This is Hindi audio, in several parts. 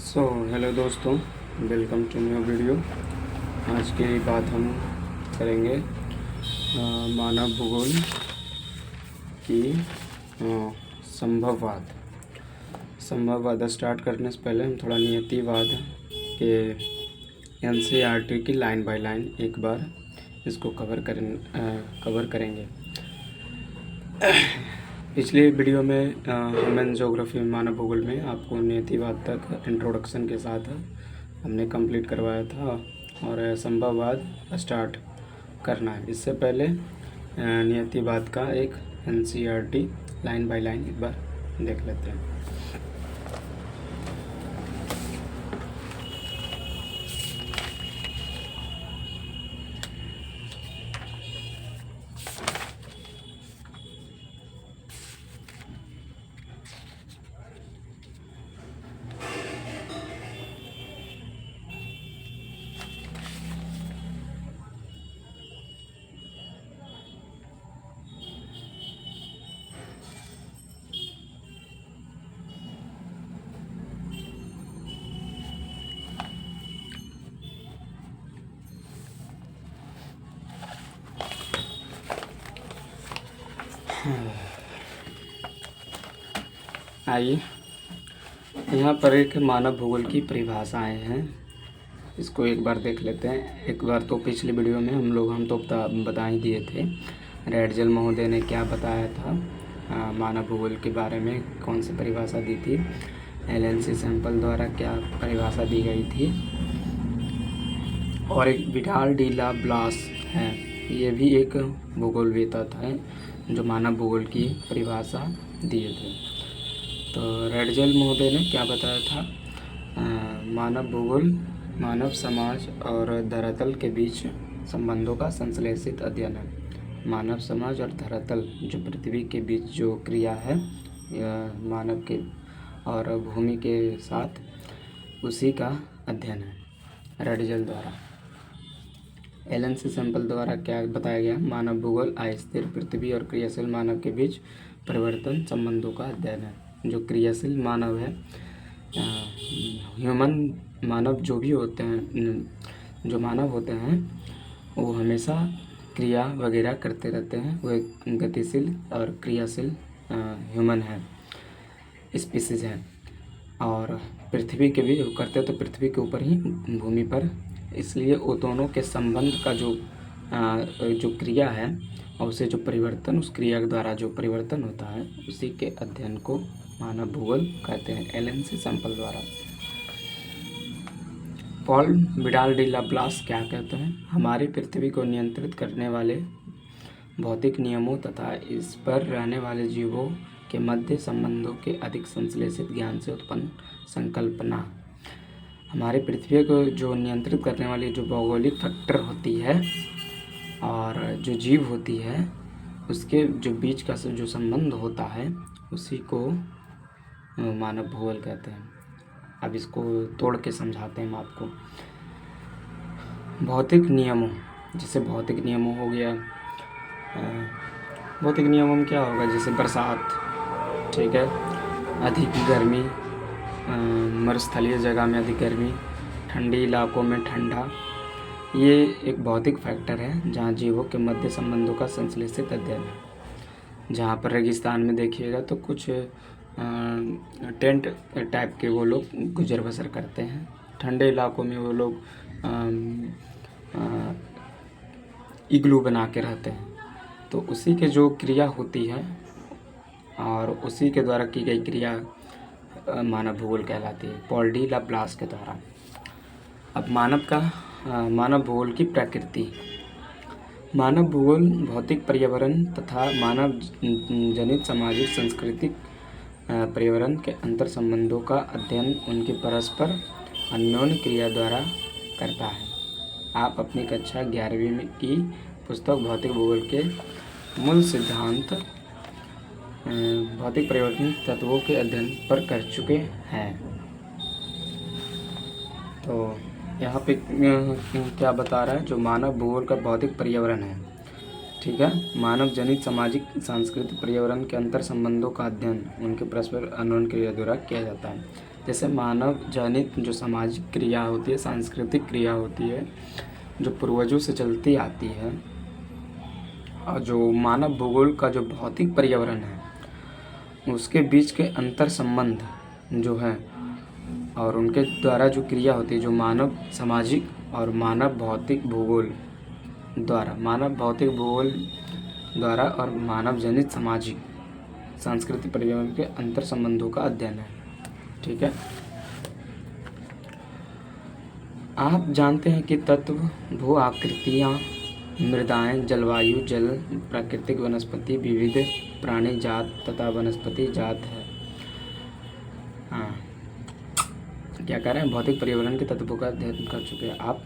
हेलो दोस्तों, वेलकम टू न्यू वीडियो। आज की बात हम करेंगे मानव भूगोल की संभववाद। संभववाद स्टार्ट करने से पहले हम थोड़ा नियतिवाद के एनसीईआरटी की लाइन बाय लाइन एक बार इसको कवर करेंगे। पिछले वीडियो में ह्यूमन ज्योग्राफी मानव भूगोल में आपको नियतिवाद तक इंट्रोडक्शन के साथ हमने कंप्लीट करवाया था और संभववाद स्टार्ट करना है। इससे पहले नियतिवाद का एक एनसीईआरटी लाइन बाय लाइन एक बार देख लेते हैं। आइए, यहाँ पर एक मानव भूगोल की परिभाषाएं हैं, इसको एक बार देख लेते हैं। एक बार तो पिछली वीडियो में हम तो बता ही दिए थे। रेडजल महोदय ने क्या बताया था मानव भूगोल के बारे में, कौन सी परिभाषा दी थी। एलएनसी सैंपल द्वारा क्या परिभाषा दी गई थी। और एक विडाल डी ला ब्लास है, ये भी एक भूगोलवेत्ता था जो मानव भूगोल की परिभाषा दिए थे। तो रेडजल महोदय ने क्या बताया था, मानव भूगोल मानव समाज और धरातल के बीच संबंधों का संश्लेषित अध्ययन है। मानव समाज और धरातल जो पृथ्वी के बीच जो क्रिया है मानव के और भूमि के साथ, उसी का अध्ययन है रेडजल द्वारा। एलएनसी सैंपल द्वारा क्या बताया गया, मानव भूगोल अस्थिर पृथ्वी और क्रियाशील मानव के बीच परिवर्तन संबंधों का अध्ययन है। जो क्रियाशील मानव है, ह्यूमन मानव जो भी होते हैं, जो मानव होते हैं वो हमेशा क्रिया वगैरह करते रहते हैं। वो एक गतिशील और क्रियाशील ह्यूमन है, स्पीसीज है। और पृथ्वी के भी करते तो पृथ्वी के ऊपर ही, भूमि पर। इसलिए वो दोनों के संबंध का जो क्रिया है और उसे जो परिवर्तन, उस क्रिया के द्वारा जो परिवर्तन होता है, उसी के अध्ययन को मानव भूगोल कहते हैं एलएनसी सैंपल द्वारा। पॉल विडाल डी ला ब्लास क्या कहते हैं, हमारी पृथ्वी को नियंत्रित करने वाले भौतिक नियमों तथा इस पर रहने वाले जीवों के मध्य संबंधों के अधिक संश्लेषित ज्ञान से उत्पन्न संकल्पना। हमारी पृथ्वी को जो नियंत्रित करने वाली जो भौगोलिक फैक्टर होती है और जो जीव होती है, उसके जो बीच का जो संबंध होता है, उसी को मानव भूगोल कहते हैं। अब इसको तोड़ के समझाते हैं हम आपको। भौतिक नियमों, जैसे भौतिक नियमों हो गया, भौतिक नियमों में क्या होगा, जैसे बरसात, ठीक है, अधिक गर्मी, मरुस्थलीय जगह में अधिक गर्मी, ठंडी इलाकों में ठंडा, ये एक भौतिक फैक्टर है जहाँ जीवों के मध्य संबंधों का संश्लेषित अध्ययन है। जहाँ पर रेगिस्तान में देखिएगा तो कुछ टेंट टाइप के वो लोग गुजर बसर करते हैं। ठंडे इलाकों में वो लोग इग्लू बना के रहते हैं। तो उसी के जो क्रिया होती है और उसी के द्वारा की गई क्रिया मानव भूगोल कहलाती है, पॉल डी ला ब्लास के द्वारा। अब मानव भूगोल की प्रकृति। मानव भूगोल भौतिक पर्यावरण तथा मानव जनित सामाजिक सांस्कृतिक पर्यावरण के अंतर संबंधों का अध्ययन उनकी परस्पर अन्योन्य क्रिया द्वारा करता है। आप अपनी कक्षा 11वीं की पुस्तक भौतिक भूगोल के मूल सिद्धांत भौतिक परिवर्तन तत्वों के अध्ययन पर कर चुके हैं। तो यहाँ पे क्या बता रहा है, जो मानव भूगोल का भौतिक पर्यावरण है, ठीक है, मानव जनित सामाजिक सांस्कृतिक पर्यावरण के अंतर संबंधों का अध्ययन उनके परस्पर अन्योन्य क्रिया द्वारा किया जाता है। जैसे मानव जनित जो सामाजिक क्रिया होती है, सांस्कृतिक क्रिया होती है, जो पूर्वजों से चलती आती है, और जो मानव भूगोल का जो भौतिक पर्यावरण है उसके बीच के अंतर संबंध जो है और उनके द्वारा जो क्रिया होती है, जो मानव सामाजिक और मानव भौतिक भूगोल द्वारा और मानव जनित सामाजिक सांस्कृतिक पर्यावरण के अंतर संबंधों का अध्ययन है। ठीक है। आप जानते हैं कि तत्व, भू आकृतियाँ, मृदाएं, जलवायु, जल, प्राकृतिक वनस्पति, विविध प्राणी जात तथा वनस्पति जात है। हाँ, क्या कह रहे हैं? भौतिक पर्यावरण के तत्वों का अध्ययन कर चुके हैं आप।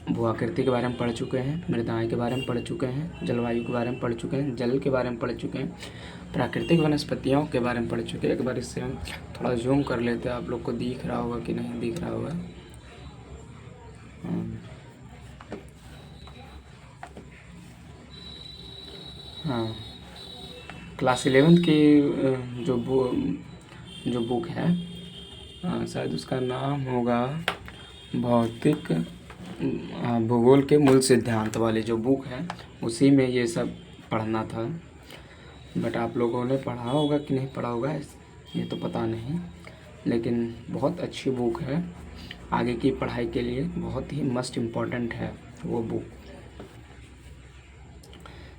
भू आकृति के बारे में पढ़ चुके हैं, मृदाएं के बारे में पढ़ चुके हैं, जलवायु के बारे में पढ़ चुके हैं, जल के बारे में पढ़ चुके हैं, प्राकृतिक वनस्पतियों के बारे में पढ़ चुके हैं। एक बार इससे हम थोड़ा जूम कर लेते हैं, आप लोग को दिख रहा होगा कि नहीं दिख रहा होगा। हाँ, क्लास 11 की जो बुक है, शायद उसका नाम होगा भौतिक भूगोल के मूल सिद्धांत वाली जो बुक है, उसी में ये सब पढ़ना था। बट आप लोगों ने पढ़ा होगा कि नहीं पढ़ा होगा ये तो पता नहीं, लेकिन बहुत अच्छी बुक है। आगे की पढ़ाई के लिए बहुत ही मस्ट इम्पॉर्टेंट है वो बुक,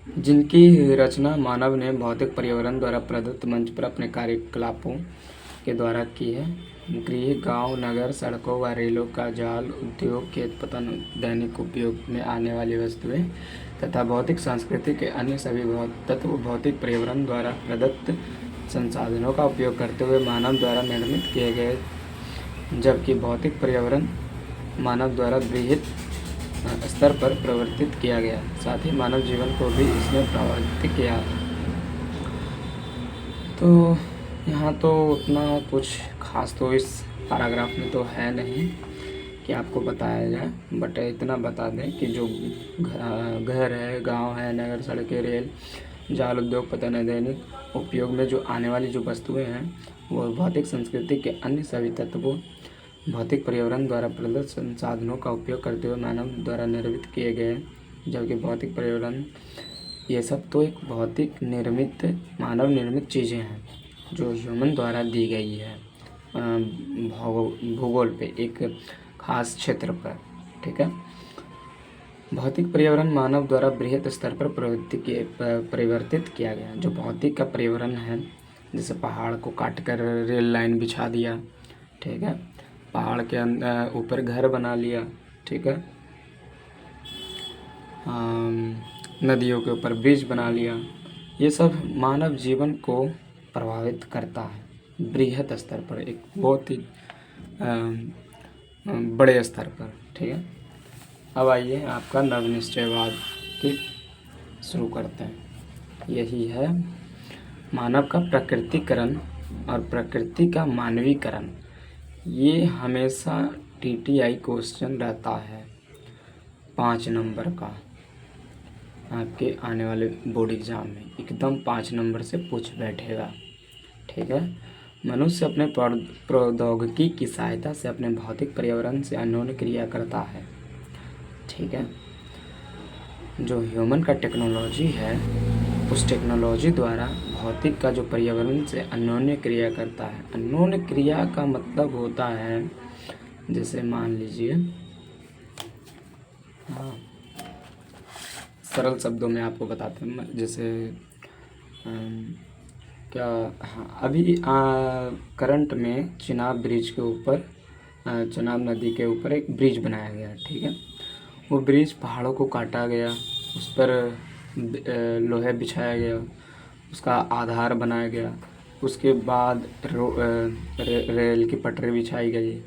जिनकी रचना मानव ने भौतिक पर्यावरण द्वारा प्रदत्त मंच पर अपने कार्यकलापों के द्वारा की है। गृह, गांव, नगर, सड़कों व रेलों का जाल, उद्योग, खेत पतन, दैनिक उपयोग में आने वाली वस्तुएं तथा भौतिक संस्कृति के अन्य सभी तत्व भौतिक पर्यावरण द्वारा प्रदत्त संसाधनों का उपयोग करते हुए मानव द्वारा निर्मित किए गए, जबकि भौतिक पर्यावरण मानव द्वारा बृहद स्तर पर परिवर्तित किया गया, साथ ही मानव जीवन को भी इसने प्रभावित किया। तो यहाँ तो उतना कुछ खास तो इस पैराग्राफ में तो है नहीं कि आपको बताया जाए, बट इतना बता दें कि जो घर है, गांव है, नगर, सड़कें, रेल, जाल, उद्योग, पतन, दैनिक उपयोग में जो आने वाली जो वस्तुएं हैं वो भौतिक संस्कृति के अन्य सभी तत्वों भौतिक पर्यावरण द्वारा प्रदत्त संसाधनों का उपयोग करते हुए मानव द्वारा निर्मित किए गए, जबकि भौतिक पर्यावरण ये सब तो एक भौतिक निर्मित मानव निर्मित चीज़ें हैं जो ह्यूमन द्वारा दी गई है भूगोल पे एक खास क्षेत्र पर। ठीक है। भौतिक पर्यावरण मानव द्वारा बृहद स्तर पर परिवर्तित किया गया। जो भौतिक का पर्यावरण है, जैसे पहाड़ को काट कर रेल लाइन बिछा दिया, ठीक है, पहाड़ के अंदर ऊपर घर बना लिया, ठीक है, नदियों के ऊपर ब्रिज बना लिया, ये सब मानव जीवन को प्रभावित करता है बृहद स्तर पर, एक बहुत ही बड़े स्तर पर। ठीक है। अब आइए आपका नवनिश्चयवाद की शुरू करते हैं। यही है मानव का प्रकृतिकरण और प्रकृति का मानवीकरण। ये हमेशा TTI क्वेश्चन रहता है 5 नंबर का, आपके आने वाले बोर्ड एग्ज़ाम में एकदम 5 नंबर से पूछ बैठेगा। ठीक है। मनुष्य अपने प्रौद्योगिकी की सहायता से अपने भौतिक पर्यावरण से अन्योन्य क्रिया करता है। ठीक है। जो ह्यूमन का टेक्नोलॉजी है, उस टेक्नोलॉजी द्वारा भौतिक का जो पर्यावरण से अन्योन्य क्रिया करता है। अन्योन्य क्रिया का मतलब होता है, जैसे मान लीजिए, हाँ, सरल शब्दों में आपको बताते हैं, जैसे क्या, हाँ, अभी करंट में चिनाब ब्रिज के ऊपर, चिनाब नदी के ऊपर एक ब्रिज बनाया गया। ठीक है। वो ब्रिज पहाड़ों को काटा गया, उस पर लोहे बिछाया गया, उसका आधार बनाया गया, उसके बाद रेल की पटरी बिछाई गई।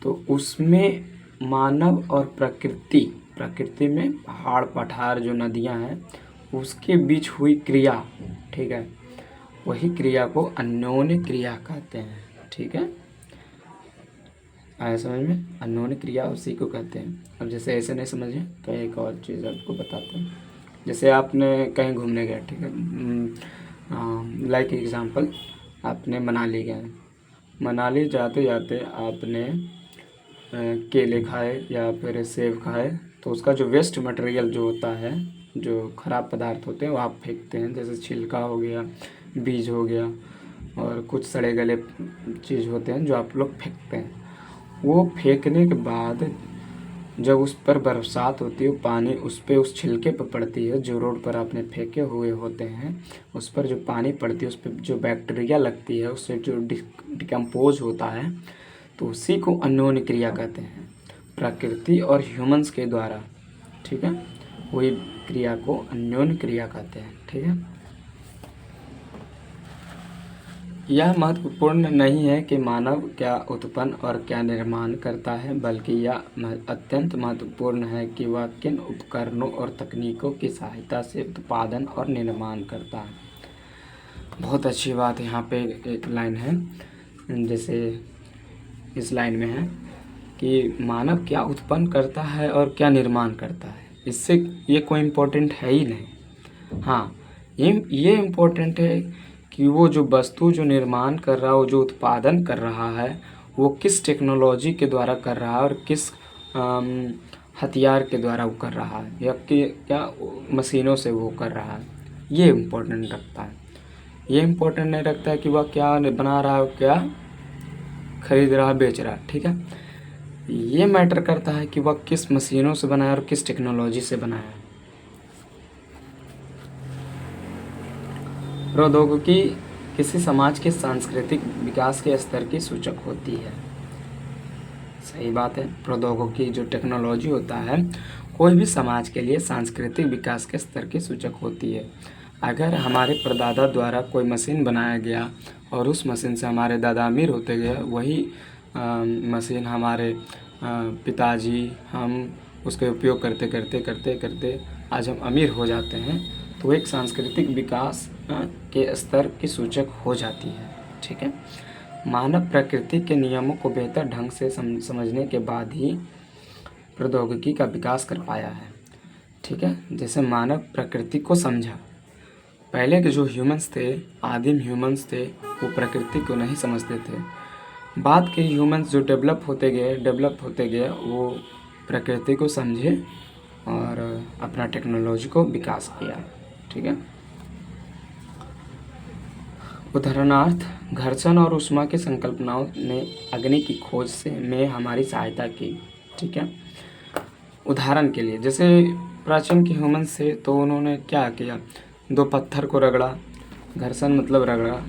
तो उसमें मानव और प्रकृति में पहाड़ पठार जो नदियां हैं उसके बीच हुई क्रिया, ठीक है, वही क्रिया को अन्योन्य क्रिया कहते हैं। ठीक है। आया समझ में? अन्योन्य क्रिया उसी को कहते हैं। अब जैसे ऐसे नहीं समझे तो एक और चीज़ आपको बताते हैं। जैसे आपने कहीं घूमने गए, ठीक है, लाइक एग्जांपल आपने मनाली गए, मनाली जाते जाते आपने केले खाए या फिर सेब खाए तो उसका जो वेस्ट मटेरियल जो होता है, जो खराब पदार्थ होते हैं वो आप फेंकते हैं, जैसे छिलका हो गया, बीज हो गया और कुछ सड़े गले चीज़ होते हैं जो आप लोग फेंकते हैं। वो फेंकने के बाद जब उस पर बरसात होती है, पानी उस पर उस छिलके पर पड़ती है, जो रोड पर आपने फेंके हुए होते हैं उस पर जो पानी पड़ती है, उस पर जो बैक्टीरिया लगती है, उससे जो डिकम्पोज होता है, तो उसी को अन्योन्य क्रिया कहते हैं, प्रकृति और ह्यूमंस के द्वारा। ठीक है, वही क्रिया को अन्योन्य क्रिया कहते हैं। ठीक है, यह महत्वपूर्ण नहीं है कि मानव क्या उत्पन्न और क्या निर्माण करता है, बल्कि यह अत्यंत महत्वपूर्ण है कि वह किन उपकरणों और तकनीकों की सहायता से उत्पादन और निर्माण करता है। बहुत अच्छी बात यहाँ पे एक लाइन है, जैसे इस लाइन में है कि मानव क्या उत्पन्न करता है और क्या निर्माण करता है। इससे ये कोई इम्पोर्टेंट है ही नहीं। हाँ, ये इम्पोर्टेंट है कि वो जो वस्तु जो निर्माण कर रहा है, वो जो उत्पादन कर रहा है, वो किस टेक्नोलॉजी के द्वारा कर रहा है और किस हथियार के द्वारा वो कर रहा है, या कि क्या मशीनों से वो कर रहा है, ये इम्पोर्टेंट रखता है। ये इम्पोर्टेंट नहीं रखता है कि वह क्या बना रहा है, क्या खरीद रहा है, बेच रहा है। ठीक है, ये मैटर करता है कि वह किस मशीनों से बनाया और किस टेक्नोलॉजी से बनाया है। प्रौद्योगिकी किसी समाज के सांस्कृतिक विकास के स्तर की सूचक होती है। सही बात है, प्रौद्योगिकी जो टेक्नोलॉजी होता है कोई भी समाज के लिए सांस्कृतिक विकास के स्तर की सूचक होती है। अगर हमारे परदादा द्वारा कोई मशीन बनाया गया और उस मशीन से हमारे दादा अमीर होते गए, वही मशीन हमारे पिताजी, हम उसके उपयोग करते करते करते करते आज हम अमीर हो जाते हैं, तो एक सांस्कृतिक विकास के स्तर की सूचक हो जाती है। ठीक है, मानव प्रकृति के नियमों को बेहतर ढंग से समझने के बाद ही प्रौद्योगिकी का विकास कर पाया है। ठीक है, जैसे मानव प्रकृति को समझा। पहले के जो ह्यूमंस थे, आदिम ह्यूमंस थे, वो प्रकृति को नहीं समझते थे। बाद के ह्यूमंस जो डेवलप होते गए वो प्रकृति को समझे और अपना टेक्नोलॉजी को विकास किया। ठीक है, उदाहरणार्थ घर्षण और ऊष्मा की संकल्पनाओं ने अग्नि की खोज में हमारी सहायता की। ठीक है, उदाहरण के लिए जैसे प्राचीन के ह्यूमंस से, तो उन्होंने क्या किया, दो पत्थर को रगड़ा, घर्षण मतलब रगड़ा,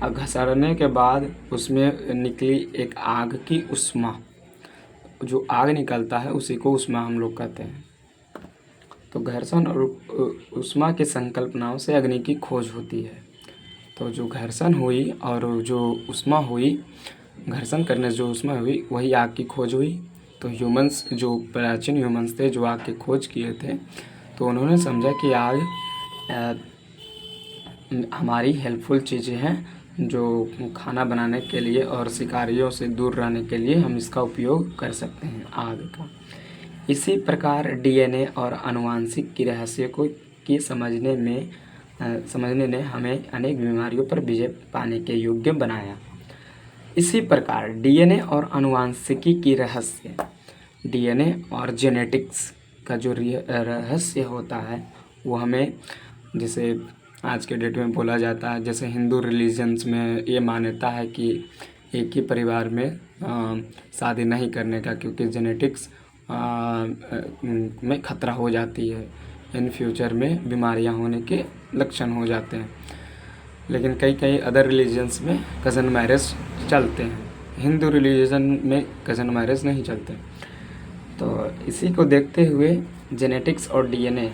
और घसरने के बाद उसमें निकली एक आग की ऊष्मा, जो आग निकलता है उसी को ऊष्मा हम लोग कहते हैं। तो घर्षण और ऊष्मा की संकल्पनाओं से अग्नि की खोज होती है। तो जो घर्षण हुई और जो ऊष्मा हुई, घर्षण करने से जो ऊष्मा हुई वही आग की खोज हुई। तो ह्यूमंस, जो प्राचीन ह्यूमंस थे जो आग की खोज किए थे, तो उन्होंने समझा कि आग हमारी हेल्पफुल चीज़ें हैं, जो खाना बनाने के लिए और शिकारियों से दूर रहने के लिए हम इसका उपयोग कर सकते हैं, आग का। इसी प्रकार डीएनए और आनुवंशिक की रहस्य की समझने ने हमें अनेक बीमारियों पर विजय पाने के योग्य बनाया। इसी प्रकार डीएनए और आनुवंशिकी की रहस्य, डीएनए और जेनेटिक्स का जो रहस्य होता है वो हमें, जैसे आज के डेट में बोला जाता है, जैसे हिंदू रिलीजन्स में ये मान्यता है कि एक ही परिवार में शादी नहीं करने का, क्योंकि जेनेटिक्स में खतरा हो जाती है, इन फ्यूचर में बीमारियां होने के लक्षण हो जाते हैं। लेकिन कई अदर रिलीजन्स में कज़न मैरिज चलते हैं, हिंदू रिलीजन में कज़न मैरिज नहीं चलते। तो इसी को देखते हुए जेनेटिक्स और डीएनए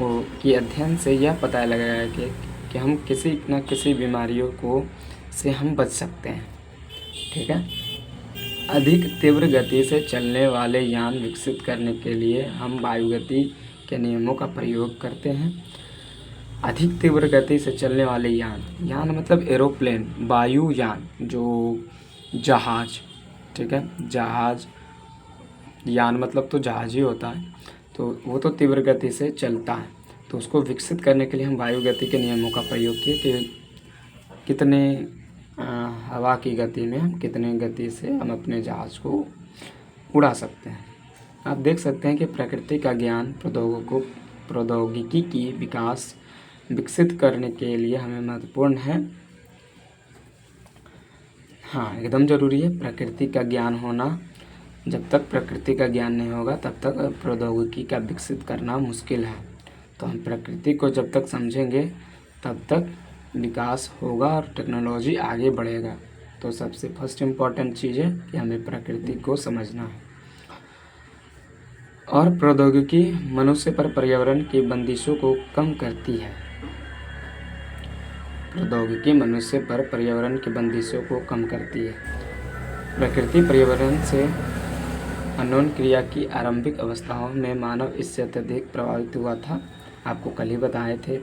की अध्ययन से यह पता लगाया कि हम किसी न किसी बीमारियों से हम बच सकते हैं। ठीक है, अधिक तीव्र गति से चलने वाले यान विकसित करने के लिए हम वायुगति के नियमों का प्रयोग करते हैं। अधिक तीव्र गति से चलने वाले यान मतलब एरोप्लेन, वायुयान, जो जहाज। ठीक है, जहाज, यान मतलब तो जहाज ही होता है, तो वो तो तीव्र गति से चलता है। तो उसको विकसित करने के लिए हम वायुगति के नियमों का प्रयोग किए कि कितने हवा की गति में हम कितने गति से हम अपने जहाज़ को उड़ा सकते हैं। आप देख सकते हैं कि प्रकृति का ज्ञान प्रौद्योगिकी की विकसित करने के लिए हमें महत्वपूर्ण है। हाँ, एकदम ज़रूरी है प्रकृति का ज्ञान होना। जब तक प्रकृति का ज्ञान नहीं होगा तब तक प्रौद्योगिकी का विकसित करना मुश्किल है। तो हम प्रकृति को जब तक समझेंगे तब तक विकास होगा और टेक्नोलॉजी आगे बढ़ेगा। तो सबसे फर्स्ट इम्पॉर्टेंट चीज़ है कि हमें प्रकृति को समझना है। और प्रौद्योगिकी मनुष्य पर पर्यावरण की बंदिशों को कम करती है। प्रौद्योगिकी मनुष्य पर पर्यावरण की बंदिशों को कम करती है। प्रकृति पर्यावरण से अनोन क्रिया की आरंभिक अवस्थाओं में मानव इससे अत्यधिक प्रभावित हुआ था। आपको कल ही बताए थे,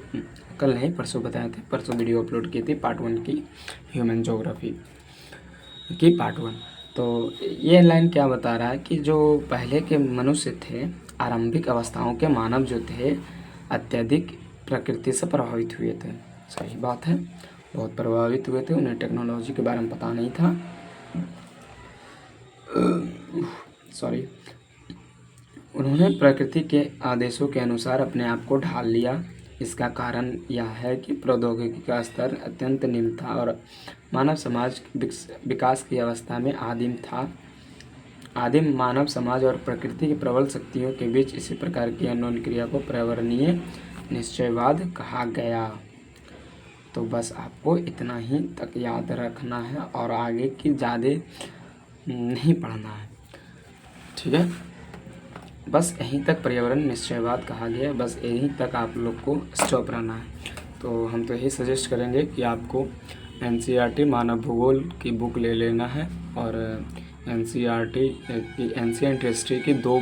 कल नहीं परसों बताए थे, परसों वीडियो अपलोड की थी पार्ट 1 की, ह्यूमन ज्योग्राफी की पार्ट 1। तो ये लाइन क्या बता रहा है कि जो पहले के मनुष्य थे, आरंभिक अवस्थाओं के मानव जो थे, अत्यधिक प्रकृति से प्रभावित हुए थे। सही बात है, बहुत प्रभावित हुए थे। उन्हें टेक्नोलॉजी के बारे में पता नहीं था। सॉरी, उन्होंने प्रकृति के आदेशों के अनुसार अपने आप को ढाल लिया। इसका कारण यह है कि प्रौद्योगिकी का स्तर अत्यंत निम्न था और मानव समाज विकास की अवस्था में आदिम था। आदिम मानव समाज और प्रकृति की प्रबल शक्तियों के बीच इसी प्रकार की अनोन क्रिया को पर्यावरणीय निश्चयवाद कहा गया। तो बस आपको इतना ही तक याद रखना है और आगे की ज़्यादा नहीं पढ़ना है, ठीक है। बस यहीं तक पर्यावरण निश्चयवाद कहा गया, बस यहीं तक आप लोग को स्टॉप रहना है। तो हम तो यही सजेस्ट करेंगे कि आपको NCERT मानव भूगोल की बुक ले लेना है और NCERT की एंशिएंट हिस्ट्री की 2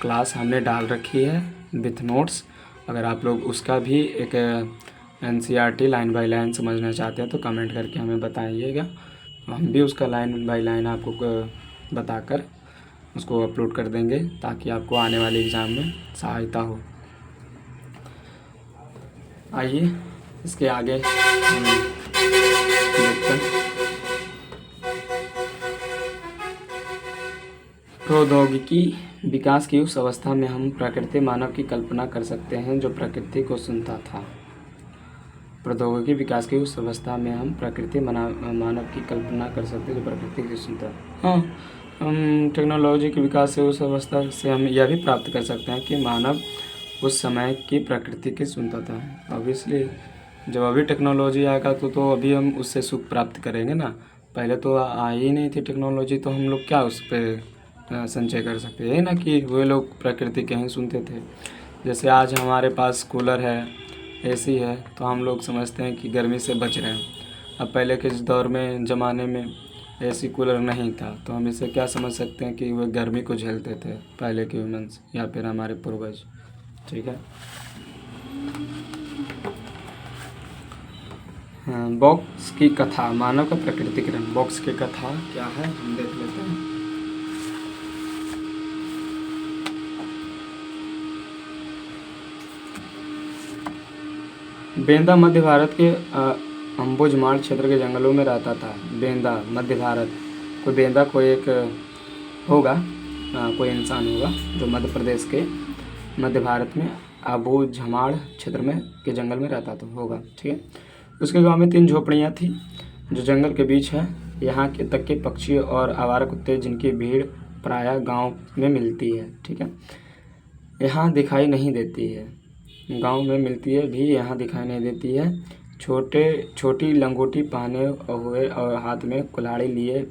क्लास हमने डाल रखी है विथ नोट्स। अगर आप लोग उसका भी एक NCERT लाइन बाय लाइन समझना चाहते हैं तो कमेंट करके हमें बताइएगा, हम भी उसका लाइन बाय लाइन आपको बताकर उसको अपलोड कर देंगे ताकि आपको आने वाले एग्ज़ाम में सहायता हो। आइए इसके आगे हम देखते हैं। प्रौद्योगिकी विकास की उस अवस्था में हम प्रकृति मानव की कल्पना कर सकते हैं जो प्रकृति को सुनता था। प्रौद्योगिकी विकास की उस अवस्था में हम प्रकृति मानव की कल्पना कर सकते हैं जो प्रकृति को सुनता। हाँ, हम टेक्नोलॉजी के विकास से उस अवस्था से हम यह भी प्राप्त कर सकते हैं कि मानव उस समय की प्रकृति की सुनता था। ऑब्वियसली जब अभी टेक्नोलॉजी आएगा तो अभी हम उससे सुख प्राप्त करेंगे ना। पहले तो आई ही नहीं थी टेक्नोलॉजी, तो हम लोग क्या उस पर संचय कर सकते हैं ना कि वे लोग प्रकृति के ही सुनते थे। जैसे आज हमारे पास कूलर है, AC है, तो हम लोग समझते हैं कि गर्मी से बच रहे हैं। अब पहले के दौर में ज़माने में AC कूलर नहीं था, तो हम इससे क्या समझ सकते हैं कि वे गर्मी को झेलते थे पहले के ह्यूमंस या फिर हमारे पूर्वज, ठीक है। बॉक्स की कथा, मानव का प्रकृतिकरण। बॉक्स की कथा क्या है हम देख लेते हैं। बेंदा मध्य भारत के अंबुजमाड़ क्षेत्र के जंगलों में रहता था। बेंदा मध्य भारत, कोई बेंदा कोई एक होगा, कोई इंसान होगा जो मध्य प्रदेश के मध्य भारत में अंबुजमाड़ क्षेत्र में के जंगल में रहता था होगा, ठीक है। उसके गांव में 3 झोपड़ियां थी जो जंगल के बीच है। यहाँ के तक के पक्षी और आवारा कुत्ते जिनकी भीड़ प्रायः गाँव में मिलती है, ठीक है, यहाँ दिखाई नहीं देती है। गांव में मिलती है भी, यहाँ दिखाई नहीं देती है। छोटी लंगोटी पहने हुए और हाथ में कुल्हाड़ी लिए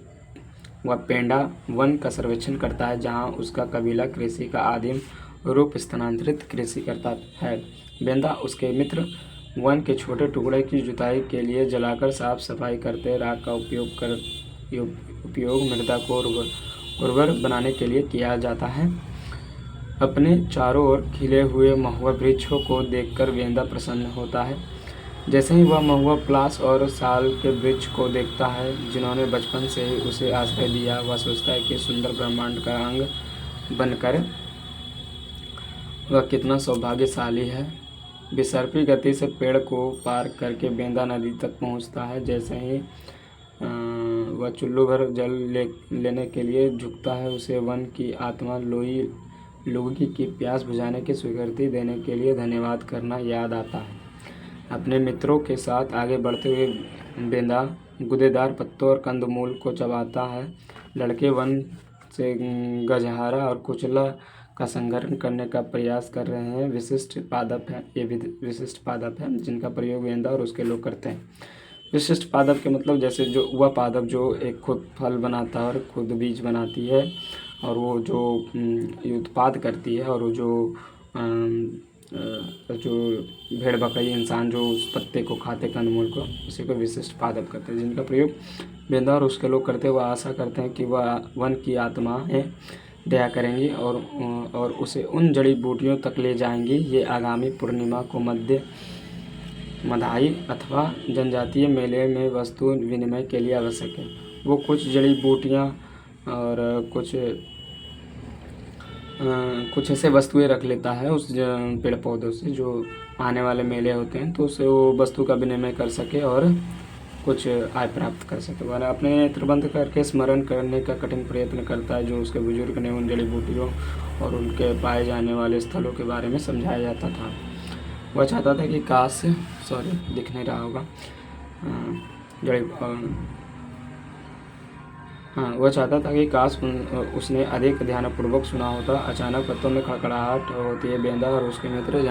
वह पेंडा वन का सर्वेक्षण करता है जहाँ उसका कबीला कृषि का आदिम रूप स्थानांतरित कृषि करता है। बेंदा उसके मित्र वन के छोटे टुकड़े की जुताई के लिए जलाकर साफ सफाई करते। राख का उपयोग मृदा को उर्वर बनाने के लिए किया जाता है। अपने चारों ओर खिले हुए महुआ वृक्षों को देखकर बेंदा प्रसन्न होता है। जैसे ही वह महुआ, पलाश और साल के वृक्ष को देखता है जिन्होंने बचपन से ही उसे आश्रय दिया, वह सोचता है कि सुंदर ब्रह्मांड का अंग बनकर वह कितना सौभाग्यशाली है। बेसरपी गति से पेड़ को पार करके बेंदा नदी तक पहुंचता है। जैसे ही वह चुल्लू भर जल लेने के लिए झुकता है, उसे वन की आत्मा लोगों की प्यास बुझाने की स्वीकृति देने के लिए धन्यवाद करना याद आता है। अपने मित्रों के साथ आगे बढ़ते हुए बेंदा गुदेदार पत्तों और कंदमूल को चबाता है। लड़के वन से गजहारा और कुचला का संग्रहण करने का प्रयास कर रहे हैं। विशिष्ट पादप है, ये विशिष्ट पादप है जिनका प्रयोग बेंदा और उसके लोग करते हैं। विशिष्ट पादप के मतलब जैसे जो वह पादप जो एक खुद फल बनाता है और खुद बीज बनाती है और वो जो उत्पाद करती है, और वो जो भेड़ बकरी इंसान जो उस पत्ते को खाते कंदमूल को, उसी को विशिष्ट पादप करते हैं जिनका प्रयोग बेंदा और उसके लोग करते हैं। वह आशा करते हैं कि वह वन की आत्माएं दया करेंगी और उसे उन जड़ी बूटियों तक ले जाएंगी ये आगामी पूर्णिमा को मदाई अथवा जनजातीय मेले में वस्तु विनिमय के लिए आवश्यक है। वो कुछ जड़ी बूटियाँ और कुछ ऐसे वस्तुएं रख लेता है उस पेड़ पौधों से जो आने वाले मेले होते हैं, तो उसे वो वस्तु का विनिमय कर सके और कुछ आय प्राप्त कर सके। वाला अपने नेत्र बंद करके स्मरण करने का कठिन प्रयत्न करता है जो उसके बुजुर्ग ने उन जड़ी बूटियों और उनके पाए जाने वाले स्थलों के बारे में समझाया जाता था। वह चाहता था कि काश दिख नहीं रहा होगा वह चाहता था कि काश उसने अधिक ध्यानपूर्वक सुना होता। अचानक पत्तों में खड़खड़ाहट होती है। बेंदा और उसके मित्र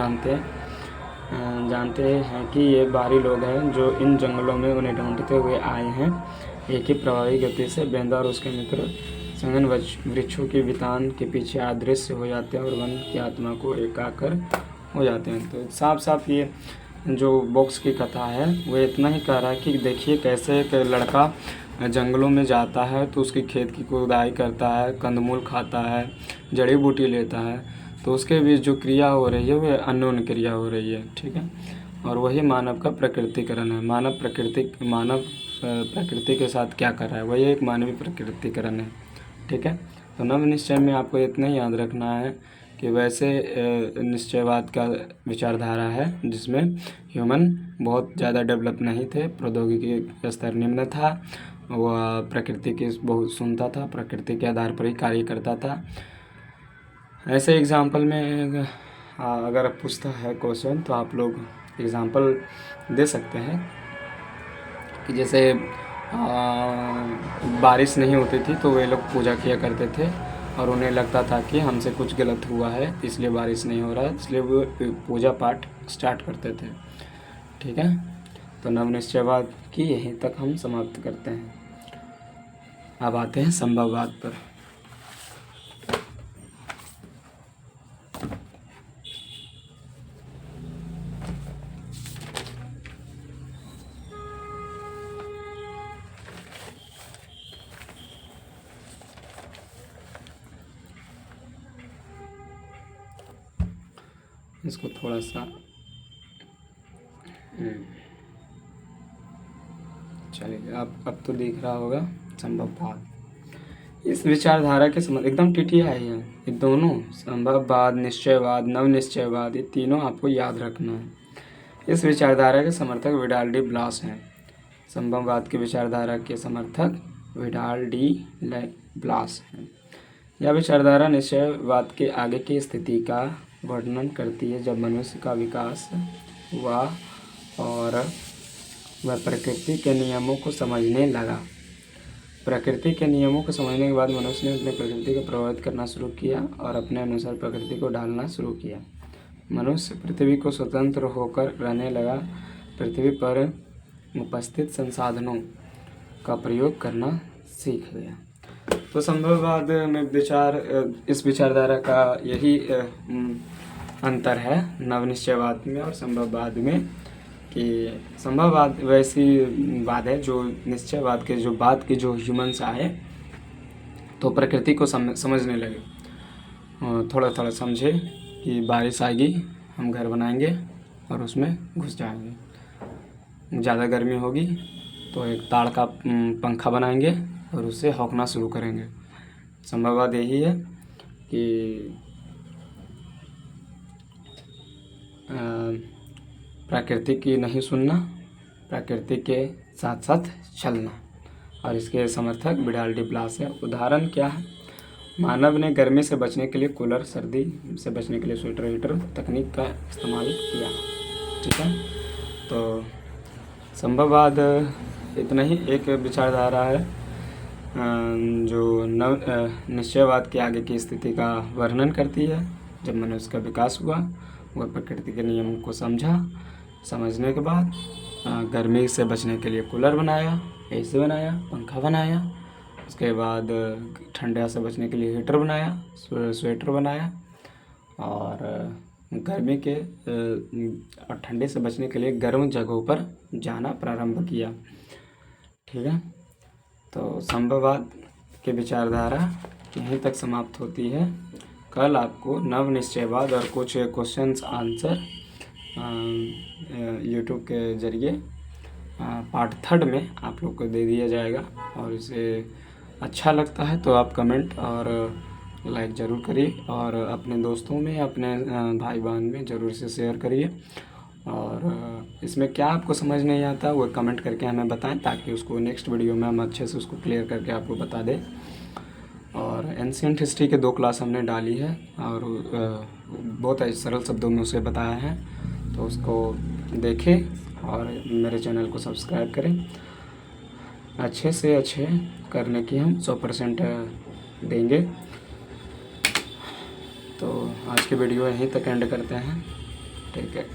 जानते हैं कि ये बाहरी लोग हैं जो इन जंगलों में उन्हें ढूंढते हुए आए हैं। एक ही प्रभावी गति से बेंदा और उसके मित्र संगन वृक्षों की वितान के पीछे अदृश्य हो जाते हैं और वन की आत्मा को एकाकर हो जाते हैं। तो साफ साफ ये जो बॉक्स की कथा है वो इतना ही कह रहा है कि देखिए कैसे एक लड़का जंगलों में जाता है तो उसकी खेत की खुदाई करता है, कंदमूल खाता है, जड़ी बूटी लेता है, तो उसके बीच जो क्रिया हो रही है वह अननोन क्रिया हो रही है। ठीक है, और वही मानव का प्रकृतिकरण है। मानव प्रकृति के साथ क्या कर रहा है, वही एक मानवीय प्रकृतिकरण है। ठीक है, तो नव निश्चय में आपको इतना ही याद रखना है कि वैसे निश्चयवाद का विचारधारा है जिसमें ह्यूमन बहुत ज़्यादा डेवलप नहीं थे, प्रौद्योगिकी का स्तर निम्न था, वह प्रकृति की बहुत सुनता था, प्रकृति के आधार पर ही कार्य करता था। ऐसे एग्जाम्पल में अगर पूछता है क्वेश्चन तो आप लोग एग्जाम्पल दे सकते हैं कि जैसे बारिश नहीं होती थी तो वे लोग पूजा किया करते थे और उन्हें लगता था कि हमसे कुछ गलत हुआ है इसलिए बारिश नहीं हो रहा है, इसलिए वो पूजा पाठ स्टार्ट करते थे। ठीक है, तो नवनिश्चयवाद की यहीं तक हम समाप्त करते हैं। अब आते हैं संभववाद पर। इसको थोड़ा सा चलिए, अब तो दिख रहा होगा संभववाद। इस विचारधारा के संबंध एकदम टीटीआई है ये दोनों, संभववाद, निश्चयवाद, नव निश्चयवाद, ये तीनों आपको याद रखना है। इस विचारधारा के समर्थक विडाल डी ब्लास हैं। संभववाद की विचारधारा के समर्थक विडाल डी ब्लास हैं। यह विचारधारा निश्चयवाद के आगे की स्थिति का वर्णन करती है जब मनुष्य का विकास हुआ और वह प्रकृति के नियमों को समझने लगा। प्रकृति के नियमों को समझने के बाद मनुष्य ने अपनी प्रकृति को प्रभावित करना शुरू किया और अपने अनुसार प्रकृति को ढालना शुरू किया। मनुष्य पृथ्वी को स्वतंत्र होकर रहने लगा, पृथ्वी पर उपस्थित संसाधनों का प्रयोग करना सीख गया। तो संभववाद में इस विचारधारा का यही अंतर है नवनिश्चयवाद में और संभववाद में, कि संभववाद वैसी बात है जो निश्चयवाद के जो बात के जो ह्यूमन्स आए तो प्रकृति को समझने लगे, थोड़ा थोड़ा समझे कि बारिश आएगी, हम घर बनाएंगे और उसमें घुस जाएंगे। ज़्यादा गर्मी होगी तो एक ताड़ का पंखा बनाएंगे और उससे हौंकना शुरू करेंगे। संभववाद यही है कि प्रकृति की नहीं सुनना, प्रकृति के साथ साथ चलना। और इसके समर्थक विडाल्डी ब्लास है। उदाहरण क्या है? मानव ने गर्मी से बचने के लिए कूलर, सर्दी से बचने के लिए स्वेटर हीटर तकनीक का इस्तेमाल किया। ठीक है, तो संभववाद इतना ही एक विचारधारा है जो निश्चयवाद के आगे की स्थिति का वर्णन करती है। जब मनुष्य का विकास हुआ, वह प्रकृति के नियमों को समझने के बाद गर्मी से बचने के लिए कूलर बनाया, एसी बनाया, पंखा बनाया, उसके बाद ठंडा से बचने के लिए हीटर बनाया, स्वेटर बनाया, और गर्मी के और ठंडे से बचने के लिए गर्म जगहों पर जाना प्रारंभ किया। ठीक है, तो संभववाद की विचारधारा यहीं तक समाप्त होती है। कल आपको नव निश्चयवाद और कुछ क्वेश्चंस आंसर यूट्यूब के ज़रिए पार्ट 3 में आप लोग को दे दिया जाएगा। और इसे अच्छा लगता है तो आप कमेंट और लाइक ज़रूर करिए, और अपने दोस्तों में, अपने भाई बहन में ज़रूर से शेयर करिए। और इसमें क्या आपको समझ नहीं आता वो कमेंट करके हमें बताएं, ताकि उसको नेक्स्ट वीडियो में हम अच्छे से उसको क्लियर करके आपको बता दें। और एंशिएंट हिस्ट्री के 2 क्लास हमने डाली है और बहुत सरल शब्दों में उसे बताया है, तो उसको देखें और मेरे चैनल को सब्सक्राइब करें। अच्छे से अच्छे करने की हम 100% देंगे। तो आज की वीडियो यहीं तक एंड करते हैं। ठीक है।